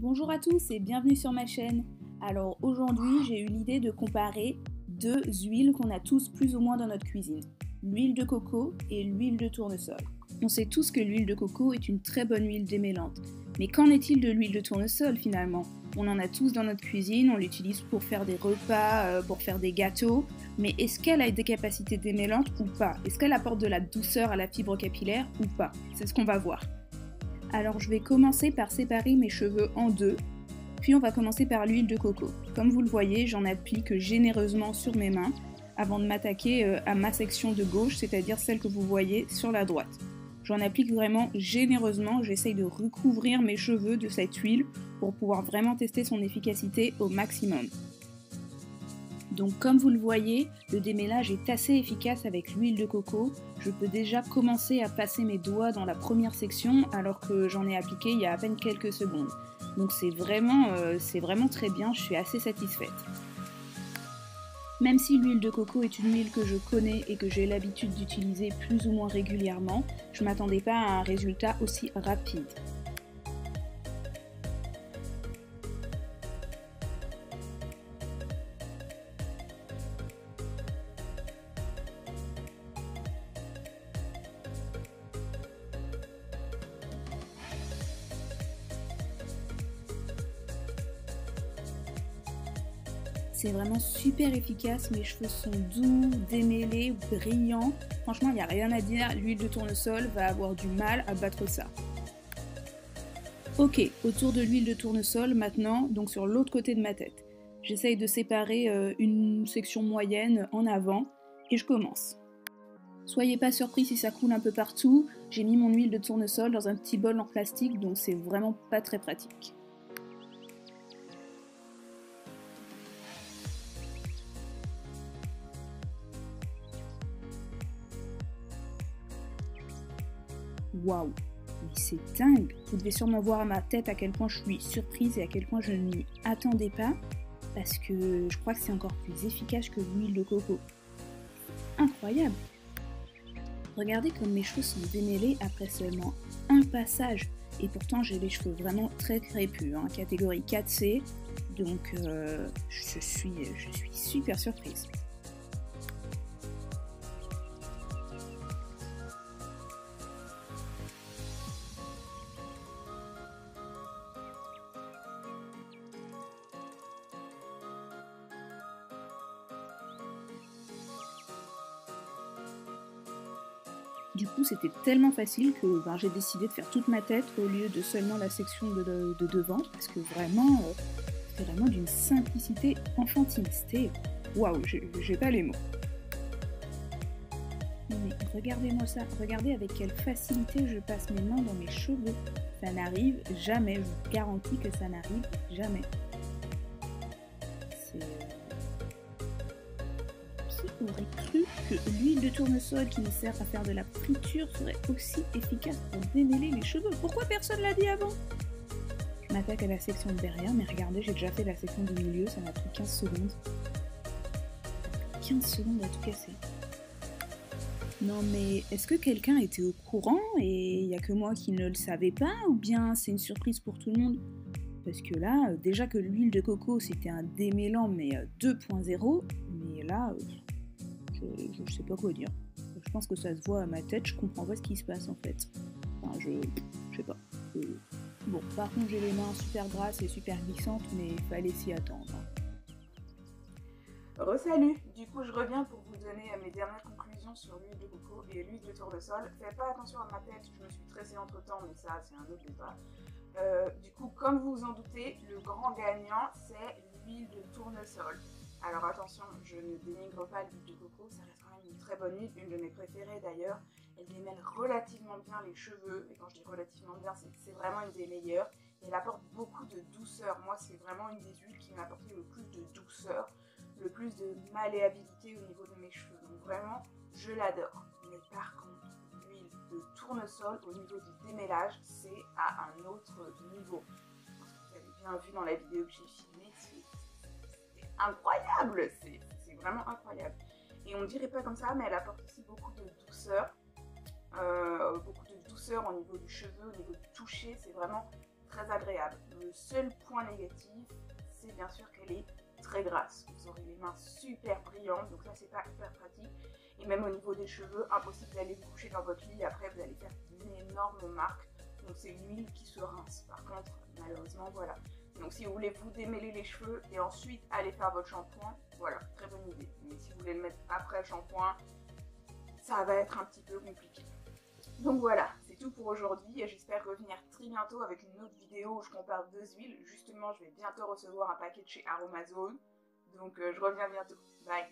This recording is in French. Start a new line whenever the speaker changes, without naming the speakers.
Bonjour à tous et bienvenue sur ma chaîne. Alors aujourd'hui j'ai eu l'idée de comparer deux huiles qu'on a tous plus ou moins dans notre cuisine. L'huile de coco et l'huile de tournesol. On sait tous que l'huile de coco est une très bonne huile démêlante. Mais qu'en est-il de l'huile de tournesol finalement? On en a tous dans notre cuisine, on l'utilise pour faire des repas, pour faire des gâteaux. Mais est-ce qu'elle a des capacités démêlantes ou pas? Est-ce qu'elle apporte de la douceur à la fibre capillaire ou pas? C'est ce qu'on va voir. Alors je vais commencer par séparer mes cheveux en deux, puis on va commencer par l'huile de coco. Comme vous le voyez, j'en applique généreusement sur mes mains avant de m'attaquer à ma section de gauche, c'est-à-dire celle que vous voyez sur la droite. J'en applique vraiment généreusement, j'essaye de recouvrir mes cheveux de cette huile pour pouvoir vraiment tester son efficacité au maximum. Donc comme vous le voyez, le démêlage est assez efficace avec l'huile de coco. Je peux déjà commencer à passer mes doigts dans la première section alors que j'en ai appliqué il y a à peine quelques secondes. Donc c'est vraiment très bien, je suis assez satisfaite. Même si l'huile de coco est une huile que je connais et que j'ai l'habitude d'utiliser plus ou moins régulièrement, je ne m'attendais pas à un résultat aussi rapide. C'est vraiment super efficace, mes cheveux sont doux, démêlés, brillants. Franchement, il n'y a rien à dire, l'huile de tournesol va avoir du mal à battre ça. Ok, autour de l'huile de tournesol maintenant, donc sur l'autre côté de ma tête. J'essaye de séparer une section moyenne en avant et je commence. Soyez pas surpris si ça coule un peu partout, j'ai mis mon huile de tournesol dans un petit bol en plastique donc c'est vraiment pas très pratique. Waouh, mais c'est dingue! Vous devez sûrement voir à ma tête à quel point je suis surprise et à quel point je ne m'y attendais pas, parce que je crois que c'est encore plus efficace que l'huile de coco. Incroyable! Regardez comme mes cheveux sont démêlés après seulement un passage, et pourtant j'ai les cheveux vraiment très crépus, hein, catégorie 4C, donc je suis super surprise. Du coup, c'était tellement facile que j'ai décidé de faire toute ma tête au lieu de seulement la section de devant, parce que vraiment, c'était vraiment d'une simplicité enfantine. C'était waouh, j'ai pas les mots. Mais regardez-moi ça, regardez avec quelle facilité je passe mes mains dans mes cheveux. Ça n'arrive jamais, je vous garantis que ça n'arrive jamais. Qui aurait cru que l'huile de tournesol qui nous sert à faire de la friture serait aussi efficace pour démêler les cheveux? Pourquoi personne l'a dit avant? Je m'attaque à la section de derrière, mais regardez, j'ai déjà fait la section du milieu, ça m'a pris 15 secondes. 15 secondes à tout casser. Non mais est-ce que quelqu'un était au courant et il n'y a que moi qui ne le savais pas, ou bien c'est une surprise pour tout le monde? Parce que là, déjà que l'huile de coco c'était un démêlant mais 2.0, mais là, je sais pas quoi dire. Je pense que ça se voit à ma tête, je comprends pas ce qui se passe en fait. Enfin, je sais pas. Bon, par contre j'ai les mains super grasses et super glissantes, mais il fallait s'y attendre.
Re-salut! Du coup, je reviens pour vous donner mes dernières conclusions sur l'huile de coco et l'huile de tournesol. Faites pas attention à ma tête, je me suis tressée entre temps, mais ça, c'est un autre débat. Du coup, comme vous vous en doutez, le grand gagnant, c'est l'huile de tournesol. Alors attention, je ne dénigre pas l'huile de coco, ça reste quand même une très bonne huile, une de mes préférées d'ailleurs. Elle démêle relativement bien les cheveux, et quand je dis relativement bien, c'est vraiment une des meilleures. Et elle apporte beaucoup de douceur. Moi, c'est vraiment une des huiles qui m'a apporté le plus de douceur, le plus de malléabilité au niveau de mes cheveux. Donc vraiment, je l'adore. Mais par contre, l'huile de tournesol au niveau du démêlage, c'est à un autre niveau. Vous avez bien vu dans la vidéo que j'ai filmée, c'est incroyable, c'est vraiment incroyable. Et on ne dirait pas comme ça, mais elle apporte aussi beaucoup de douceur au niveau du cheveu, au niveau du toucher. C'est vraiment très agréable. Le seul point négatif, c'est bien sûr qu'elle est très grasse. Vous aurez les mains super brillantes, donc ça c'est pas hyper pratique. Et même au niveau des cheveux, impossible d'aller vous coucher dans votre lit et après vous allez faire une énorme marque. Donc c'est une huile qui se rince. Par contre, malheureusement, voilà. Donc si vous voulez vous démêler les cheveux et ensuite aller faire votre shampoing, voilà, très bonne idée. Mais si vous voulez le mettre après le shampoing, ça va être un petit peu compliqué. Donc voilà, c'est tout pour aujourd'hui et j'espère revenir très bientôt avec une autre vidéo où je compare deux huiles. Justement, je vais bientôt recevoir un paquet de chez Aromazone. Donc je reviens bientôt. Bye!